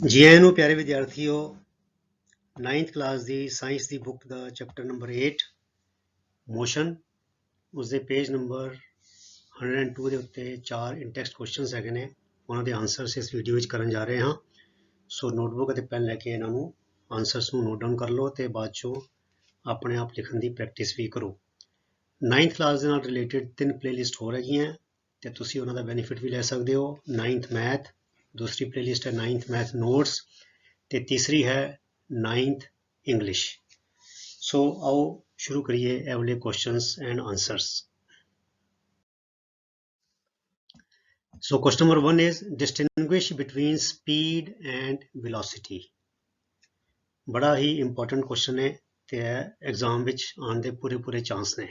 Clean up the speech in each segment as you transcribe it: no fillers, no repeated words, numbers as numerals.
जी आए ਨੂੰ ਪਿਆਰੇ ਵਿਦਿਆਰਥੀਓ 9th ਕਲਾਸ ਦੀ ਸਾਇੰਸ ਦੀ ਬੁੱਕ ਦਾ ਚੈਪਟਰ ਨੰਬਰ 8 ਮੋਸ਼ਨ ਉਸਦੇ ਪੇਜ ਨੰਬਰ 102 ਦੇ ਉੱਤੇ 4 ਇਨ-ਟੈਕਸਟ ਕੁਐਸਚਨਸ ਹੈਗੇ ਨੇ ਉਹਨਾਂ ਦੇ ਆਨਸਰਸ ਇਸ ਵੀਡੀਓ ਵਿੱਚ ਕਰਨ ਜਾ ਰਹੇ ਹਾਂ। ਸੋ ਨੋਟਬੁੱਕ ਅਤੇ ਪੈਨ ਲੈ ਕੇ ਇਹਨਾਂ ਨੂੰ ਆਨਸਰਸ ਨੂੰ ਨੋਟ ਡਾਊਨ ਕਰ ਲਓ ਤੇ ਬਾਅਦ ਚੋਂ ਆਪਣੇ ਆਪ ਲਿਖਣ ਦੀ ਪ੍ਰੈਕਟਿਸ ਵੀ ਕਰੋ। 9th ਕਲਾਸ ਦੇ ਨਾਲ ਰਿਲੇਟਡ 3 ਪਲੇਲਿਸਟ ਹੋ ਰਹੀਆਂ ਤੇ ਤੁਸੀਂ ਉਹਨਾਂ ਦਾ ਬੈਨੀਫਿਟ ਵੀ ਲੈ ਸਕਦੇ ਹੋ। 9th ਮੈਥ, ਦੂਸਰੀ ਪਲੇਲਿਸਟ ਹੈ 9th ਮੈਥ ਨੋਟਸ ਤੇ ਤੀਸਰੀ ਹੈ 9th इंग्लिश। सो आओ शुरू करिए ਇਹ ਵਾਲੇ questions and answers. So question number 1 is distinguish between speed and velocity. बड़ा ही इंपॉर्टेंट क्वेश्चन है ते एग्जाम विच आने दे पूरे चांस ने।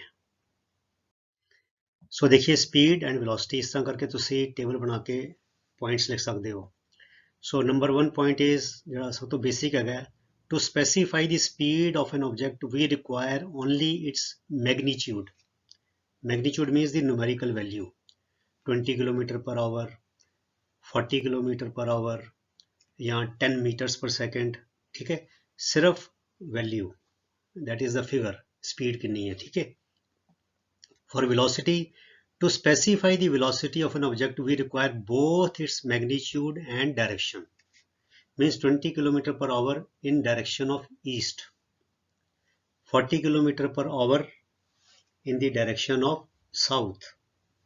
सो देखिए स्पीड एंड वेलोसिटी इस तरह करके तुसी टेबल बना के पॉइंट्स लिख सकते हो। सो नंबर 1 पॉइंट इज जो सब तो बेसिक है, to specify the speed of an object we require only its magnitude. Magnitude means the numerical value, 20 km per hour, 40 km per hour या 10 meters per second। ठीक है, सिर्फ value, that is the figure, speed कितनी है। ठीक है, for velocity, to specify the velocity of an object we require both its magnitude and direction, means 20 km per hour in direction of east, 40 km per hour in the direction of south।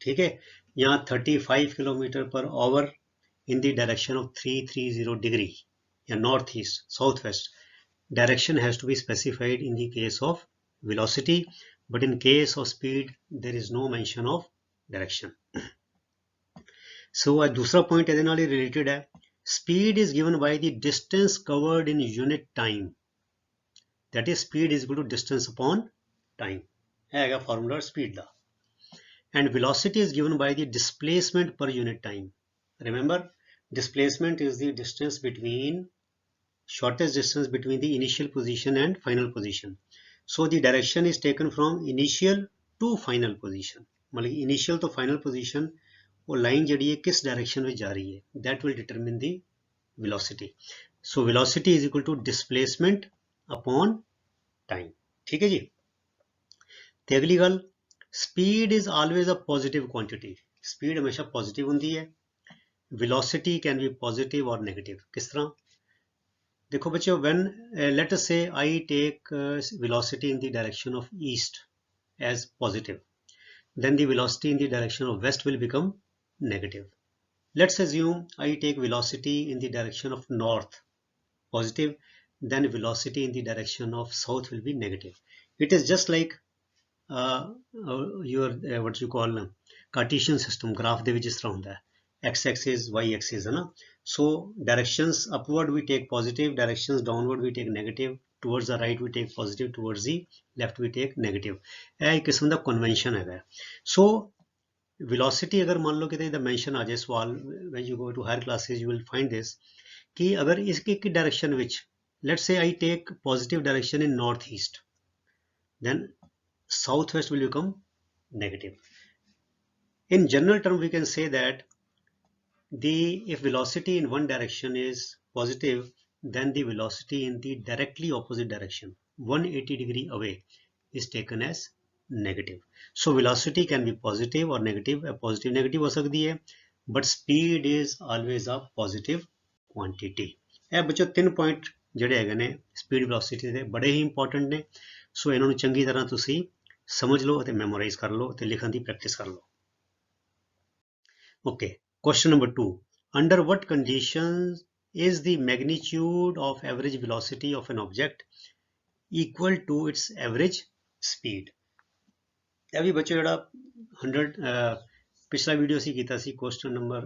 ठीक है, यहाँ 35 km per hour in the direction of 330 degree या north east, south west। Direction has to be specified in the case of velocity, but in case of speed there is no mention of direction। So दूसरा point ਇਹਦੇ ਨਾਲ ਹੀ related है, speed is given by the distance covered in unit time, that is speed is equal to distance upon time। ਇਹ ਹੈਗਾ formula speed the. And velocity is given by the displacement per unit time। Remember, displacement is the distance between, shortest distance between the initial position and final position। So the direction is taken from initial to final position, मतलब initial to final position वो line जड़ी है किस direction में जा रही है, that will determine the velocity। So velocity is equal to displacement upon time। ठीक है जी। ते अगली गल, speed is always a positive quantity, speed हमेशा पॉजिटिव होंगी है। वेलोसिटी कैन बी पॉजिटिव और नेगेटिव। किस तरह देखो बच्चों, when let us say I take velocity in the direction of east as positive, then the velocity in the direction of west will become negative। Let's assume I take velocity in the direction of north positive, then velocity in the direction of south will be negative। It is just like your what you call Cartesian system, graph ਦੇ ਵਿੱਚ ਇਸ ਤਰ੍ਹਾਂ ਹੁੰਦਾ ਹੈ, x axis y axis है ना। So directions upward we take positive, directions downward we take negative, towards the right we take positive, towards the left we take negative। ਇਹ ਇੱਕ ਕਿਸਮ ਦਾ ਕਨਵੈਨਸ਼ਨ ਹੈਗਾ। So velocity अगर मान लो कि इधर मेंशन आ जाए सवाल, when you go to higher classes you will find this, कि अगर इसकी एक direction which let's say I take positive direction in north east, then southwest will become negative। In general term we can say that if velocity in one direction is positive, then the velocity in the directly opposite direction 180 degree away is taken as negative। So velocity can be positive or negative, a positive negative हो सकती है, but speed is always a positive quantity। ਇਹ ਬੱਚੋ 3 point ਜਿਹੜੇ ਹੈਗੇ ਨੇ speed velocity ਦੇ ਬੜੇ ਹੀ ਇੰਪੋਰਟੈਂਟ ਨੇ। ਸੋ ਇਹਨਾਂ ਨੂੰ ਚੰਗੀ ਤਰ੍ਹਾਂ ਤੁਸੀਂ ਸਮਝ ਲਓ ਅਤੇ ਮੈਮੋਰਾਈਜ਼ ਕਰ ਲਓ ਅਤੇ ਲਿਖਣ ਦੀ ਪ੍ਰੈਕਟਿਸ ਕਰ ਲਓ। Okay, question number 2, under what conditions is the magnitude of average velocity of an object equal to its average speed। ਇਹ ਵੀ ਬੱਚੋ ਜਿਹੜਾ 100 ਪਿਛਲਾ ਵੀਡੀਓ ਅਸੀਂ ਕੀਤਾ ਸੀ question number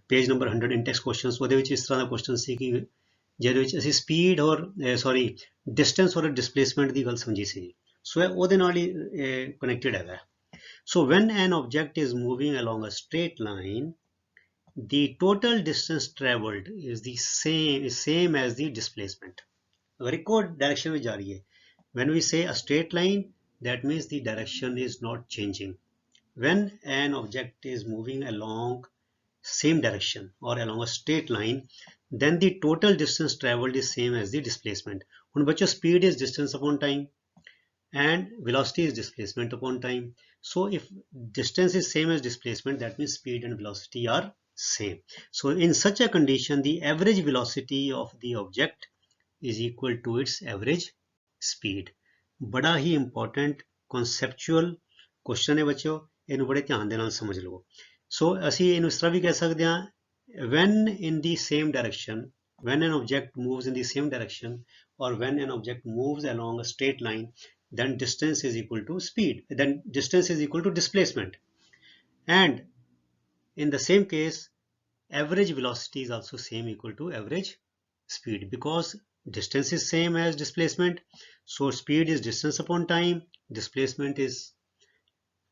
page number 100 intext questions, ਉਹਦੇ ਵਿੱਚ ਇਸ ਤਰ੍ਹਾਂ ਦਾ ਕੁਐਸਚਨ ਸੀ ਕਿ ਜਿਹਦੇ ਵਿੱਚ ਅਸੀਂ ਸਪੀਡ ਔਰ ਡਿਸਟੈਂਸ ਔਰ ਡਿਸਪਲੇਸਮੈਂਟ ਦੀ ਗੱਲ ਸਮਝੀ ਸੀ। ਸੋ ਇਹ ਉਹਦੇ ਨਾਲ ਹੀ ਕਨੈਕਟਡ ਹੈਗਾ। So when an object is moving along a straight line, the total distance traveled is the same as the displacement। अगर एक और डायरेक्शन में जा रही है, when we say a straight line, that means the direction is not changing। When an object is moving along same direction or along a straight line, then the total distance traveled is same as the displacement. ਹੁਣ ਬੱਚੋ speed is distance upon time and velocity is displacement upon time. So if distance is same as displacement, that means speed and velocity are same. So in such a condition, the average velocity of the object is equal to its average speed. बड़ा ही important conceptual question है बच्चों, ਇਹਨੂੰ बड़े ध्यान ਦੇ ਨਾਲ ਸਮਝ ਲਵੋ. So ਅਸੀਂ ਇਹਨੂੰ ਇਸ ਤਰ੍ਹਾਂ ਵੀ ਕਹਿ ਸਕਦੇ ਹਾਂ, when in the same direction, when an object moves in the same direction, or when an object moves along a straight line, then distance is equal to speed, then distance is equal to displacement. And in the same case, average velocity is also same equal to average speed, because distance is same as displacement. So speed is distance upon time, displacement is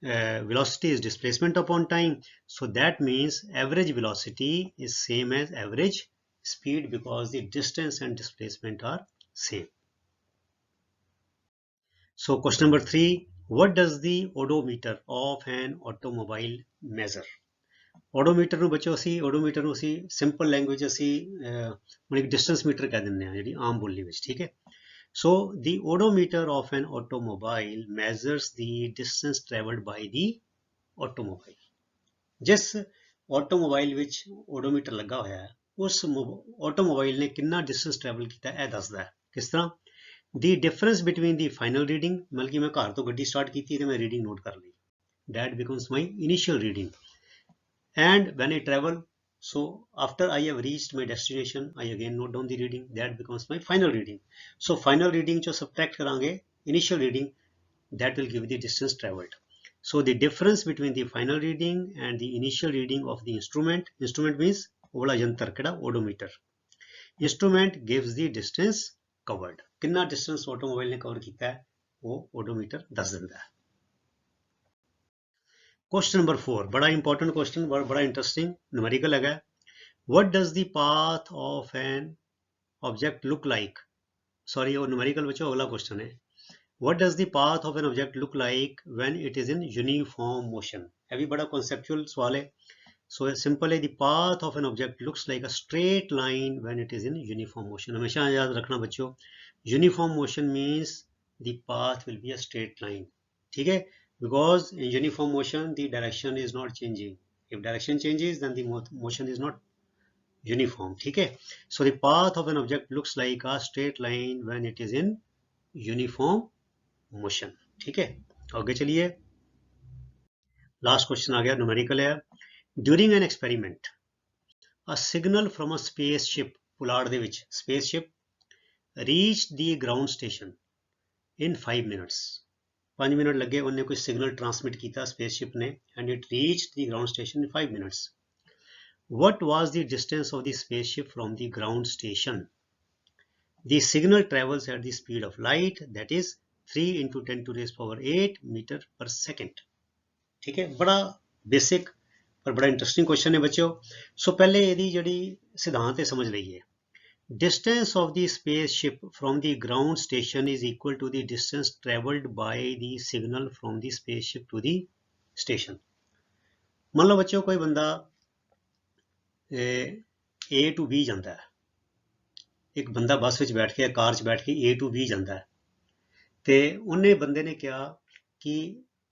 velocity is displacement upon time. So that means average velocity is same as average speed, because the distance and displacement are same. So question number 3, what does the odometer of an automobile measure? odometer ਨੂੰ ਬੱਚੋ ਅਸੀਂ odometer ਨੂੰ ਅਸੀਂ simple language ਅਸੀਂ ਹੁਣ ਇੱਕ distance metre ਕਹਿ ਦਿੰਦੇ ਹਾਂ ਜਿਹੜੀ ਆਮ ਬੋਲੀ ਵਿੱਚ, ਠੀਕ ਹੈ. So the odometer of an automobile measures the distance traveled by the automobile. जिस automobile ਵਿੱਚ odometer ਲੱਗਾ ਹੋਇਆ ਹੈ, ਉਸ automobile ਨੇ ਕਿੰਨਾ distance travel ਕੀਤਾ ਇਹ ਦੱਸਦਾ ਹੈ. ਕਿਸ ਤਰ੍ਹਾਂ? The difference between the final reading, ਮਤਲਬ ਕਿ ਮੈਂ ਘਰ ਤੋਂ ਗੱਡੀ ਸਟਾਰਟ ਕੀਤੀ ਤੇ ਮੈਂ ਰੀਡਿੰਗ ਨੋਟ ਕਰ ਲਈ, that becomes my initial reading. And when I travel, so after I have reached my destination, I again note down the reading, that becomes my final reading. So final reading जो subtract करेंगे initial reading, that will give the distance traveled. So the difference between the final reading and the initial reading of the instrument means ओला यंत्र केड़ा odometer, instrument gives the distance covered. कितना distance automobile ने cover किया है वो odometer दस दिंदा है. Question number 4, बड़ा important question, बड़ा interesting numerical है. What does the path of an object look like? Sorry, वो numerical बच्चों अगला question है. What does the path of an object look like when it is in uniform motion? ये भी बड़ा conceptual सवाल है. So simple है, the path of an object looks like a straight line when it is in uniform motion. हमेशा याद रखना बच्चों, uniform motion means the path will be a straight line, ठीक है. Because in uniform motion the direction is not changing. If direction changes, then the motion is not uniform, ठीक है. So the path of an object looks like a straight line when it is in uniform motion, ठीक है. आगे चलिए, last question आ गया, numerical है. During an experiment, a signal from a spaceship, पुलाड़ दे विच spaceship, reached the ground station in 5 minutes. 5 minute लगे, उन्हें कोई सिग्नल ट्रांसमिट किया स्पेसशिप ने, and it reached the ground station in 5 minutes. What was the distance of the spaceship from the ground station? The signal travels at the speed of light, that is 3 into 10 to the power 8 meter per second. ठीक है, बड़ा basic पर बड़ा interesting question है बच्चों. सो पहले यदि जड़ी सिद्धांत है समझ लीजिए. Distance of the spaceship from the ground station is equal to the distance travelled by the signal from the spaceship to the station. मान लो बच्चों कोई बंदा A to B जाता है, एक बंदा बस विच बैठ के कार च बैठ के A to B जाता है, ते उन्हें बंदे ने कहा कि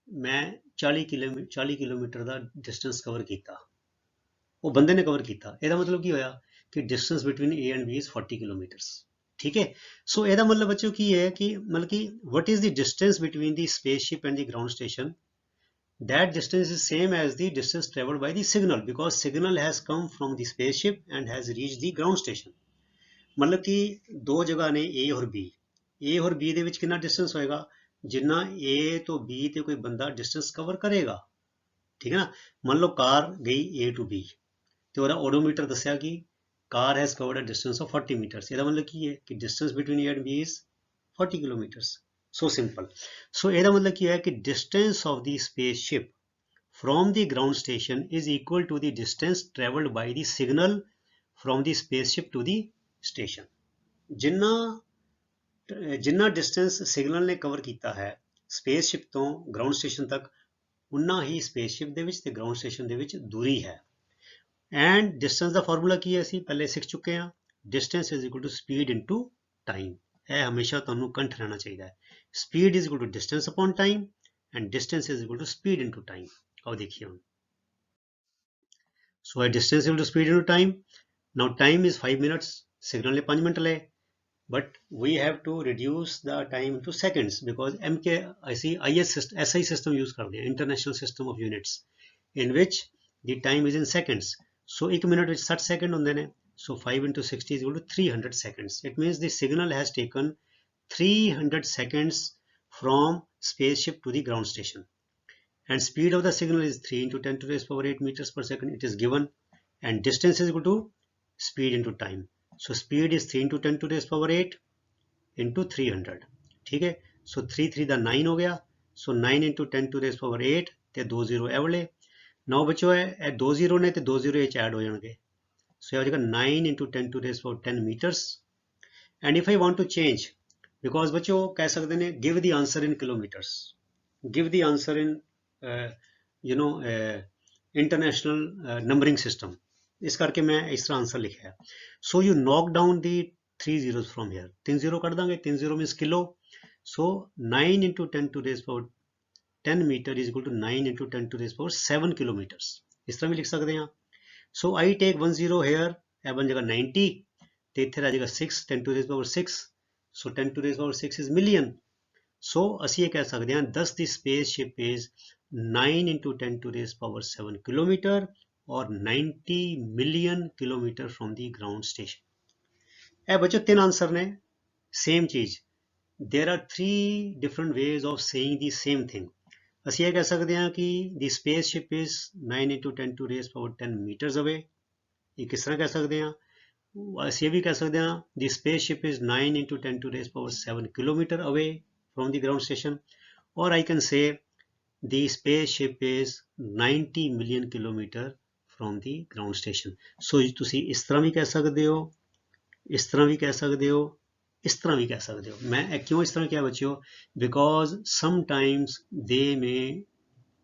मैं 40 किलोमीटर का डिस्टेंस कवर किया, वो बंदे ने कवर किया. ਇਹਦਾ मतलब की होया कि distance between A and B is 40 kilometres, ठीक है. सो ਇਹਦਾ मतलब बच्चों की है कि मतलब कि what is the distance between the spaceship and the ground station, that distance is same as the distance travelled by the signal, because signal has come from the spaceship and has reached the ground station. मतलब कि दो जगह ने A और B ਦੇ ਵਿੱਚ ਕਿੰਨਾ distance होएगा, जिन्ना A तो B ਤੇ कोई बंदा डिस्टेंस कवर करेगा, ठीक है ना. मान लो कार गई A to B ਤੇ ਉਹਦਾ ओडोमीटर ਦੱਸਿਆ कि car has covered a distance of 40 meters. ਇਹਦਾ मतलब ਕੀ ਹੈ कि distance between A and B is 40 kilometers. So simple. So ਇਹਦਾ मतलब ਕੀ ਹੈ कि distance of the spaceship from the ground station is equal to the distance traveled by the signal from the spaceship to the station. ਜਿੰਨਾ distance signal ਨੇ cover ਕੀਤਾ ਹੈ spaceship ਤੋਂ ground station ਤੱਕ, ਉਨਾ ਹੀ spaceship ਦੇ ਵਿੱਚ ਤੇ ground station ਦੇ ਵਿੱਚ ਦੂਰੀ ਹੈ. एंड डिस्टेंस का फार्मूला की है, असी पहले सीख चुके हैं. Distance is equal to speed into time. ਇਹ ਹਮੇਸ਼ਾ ਤੁਹਾਨੂੰ ਕੰਠ ਰਹਿਣਾ ਚਾਹੀਦਾ ਹੈ। Speed is equal to distance upon time and distance is equal to speed into time. अब देखिए हम, so distance equal to speed into time. Now time is 5 minutes, signal ने 5 मिनट ले, but we have to reduce the time to seconds because MK SI system use करते हैं, international system of units in which the time is in seconds। so 1 minute ਵਿੱਚ 60 second ਹੁੰਦੇ ਨੇ, so 5 into 60 is equal to 300 seconds। it means the signal has taken 300 seconds from spaceship to the ground station and speed of the signal is 3 into 10 to the power 8 meters per second it is given, and distance is equal to speed into time। so speed is 3 into 10 to the power 8 into 300। ठीक है, so 3 3 ਦਾ 9 ਹੋ ਗਿਆ, so 9 into 10 to the power 8 ਤੇ 2 0 ਇਹ ਵਾਲੇ। now ਬੱਚੋ ਇਹ 2 0 ਨੇ ਤੇ 2 0 ਇਹ ਚ ਐਡ ਹੋ ਜਾਣਗੇ, so ਇਹ ਹੋ ਜਾਏਗਾ 9 into 10 to the power 10 meters। and if I want to change, because ਬੱਚੋ ਕਹਿ ਸਕਦੇ ਨੇ give the answer in kilometers, give the answer in international numbering system, ਇਸ ਕਰਕੇ ਮੈਂ ਇਸ ਤਰ੍ਹਾਂ ਆਨਸਰ ਲਿਖਿਆ ਹੈ। so you knock down the 3 zeros from here, 3 0 ਕੱਢ ਦਾਂਗੇ, 3 0 means kilo, so 9 into 10 to the power 10 meter is equal to 9 into 10 to the power 7 kilometers। ਇਸ ਤਰ੍ਹਾਂ ਵੀ ਲਿਖ ਸਕਦੇ ਹਾਂ। so I take 1 0 here, ਇਹ ਬਣ ਜਾਏਗਾ 90 ਤੇ ਇੱਥੇ ਰਹਿ ਜਾਏਗਾ 6 10 to the power 6, so 10 to the power 6 is million। so ਅਸੀਂ ਇਹ ਕਹਿ ਸਕਦੇ ਹਾਂ thus the spaceship is 9 into 10 to the power 7 kilometer or 90 million kilometer from the ground station। ਇਹ ਬੱਚੋ ਤਿੰਨ ਆਨਸਰ ਨੇ, ਸੇਮ ਚੀਜ਼। there are 3 different ways of saying the same thing। ਅਸੀਂ ਇਹ ਕਹਿ ਸਕਦੇ ਹਾਂ ਕਿ the spaceship is 9 into 10 to the power 10 meters away, ਇਹ ਕਿਸ ਤਰ੍ਹਾਂ ਕਹਿ ਸਕਦੇ ਹਾਂ। ਅਸੀਂ ਇਹ ਵੀ ਕਹਿ ਸਕਦੇ ਹਾਂ the spaceship is 9 into 10 to the power 7 kilometer away from the ground station, or I can say the spaceship is 90 million kilometer from the ground station। so ਤੁਸੀਂ ਇਸ ਤਰ੍ਹਾਂ ਵੀ ਕਹਿ ਸਕਦੇ ਹੋ, ਇਸ ਤਰ੍ਹਾਂ ਵੀ ਕਹਿ ਸਕਦੇ ਹੋ, ਇਸ ਤਰ੍ਹਾਂ ਵੀ ਕਹਿ ਸਕਦੇ ਹੋ। ਮੈਂ ਇਹ ਕਿਉਂ ਇਸ ਤਰ੍ਹਾਂ ਕਿਹਾ ਬੱਚਿਓ, because sometimes they may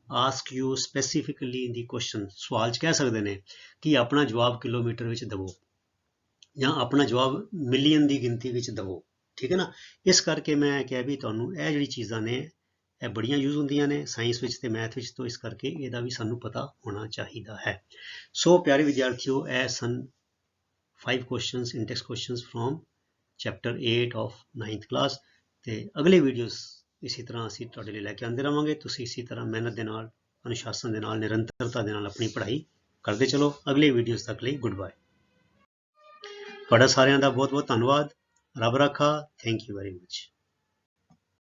ask you specifically in the question, ਸਵਾਲ 'ਚ ਕਹਿ ਸਕਦੇ ਨੇ ਕਿ ਆਪਣਾ ਜਵਾਬ ਕਿਲੋਮੀਟਰ ਵਿੱਚ ਦੇਵੋ ਜਾਂ ਆਪਣਾ ਜਵਾਬ ਮਿਲੀਅਨ ਦੀ ਗਿਣਤੀ ਵਿੱਚ ਦੇਵੋ, ਠੀਕ ਹੈ ਨਾ। ਇਸ ਕਰਕੇ ਮੈਂ ਕਿਹਾ ਵੀ ਤੁਹਾਨੂੰ ਇਹ ਜਿਹੜੀ ਚੀਜ਼ਾਂ ਨੇ ਇਹ ਬੜੀਆਂ ਯੂਜ਼ ਹੁੰਦੀਆਂ ਨੇ ਸਾਇੰਸ ਵਿੱਚ ਤੇ ਮੈਥ ਵਿੱਚ, ਤੋਂ ਇਸ ਕਰਕੇ ਇਹਦਾ ਵੀ ਸਾਨੂੰ ਪਤਾ ਹੋਣਾ ਚਾਹੀਦਾ ਹੈ। ਸੋ ਪਿਆਰੇ ਵਿਦਿਆਰਥੀਓ, ਇਹ ਸਨ 5 questions index questions from chapter 8 of 9th class। ਤੇ ਅਗਲੇ ਵੀਡੀਓਜ਼ ਇਸੇ ਤਰ੍ਹਾਂ ਅਸੀਂ ਤੁਹਾਡੇ ਲਈ ਲੈ ਕੇ ਆਉਂਦੇ ਰਹਾਂਗੇ। ਤੁਸੀਂ ਇਸੇ ਤਰ੍ਹਾਂ ਮਿਹਨਤ ਦੇ ਨਾਲ, ਅਨੁਸ਼ਾਸਨ ਦੇ ਨਾਲ, ਨਿਰੰਤਰਤਾ ਦੇ ਨਾਲ ਆਪਣੀ ਪੜ੍ਹਾਈ ਕਰਦੇ ਚਲੋ। ਅਗਲੇ ਵੀਡੀਓਜ਼ ਤੱਕ ਲਈ ਗੁੱਡ ਬਾਏ। ਤੁਹਾਡਾ ਸਾਰਿਆਂ ਦਾ ਬਹੁਤ ਬਹੁਤ ਧੰਨਵਾਦ। ਰੱਬ ਰਾਖਾ। Thank you very much.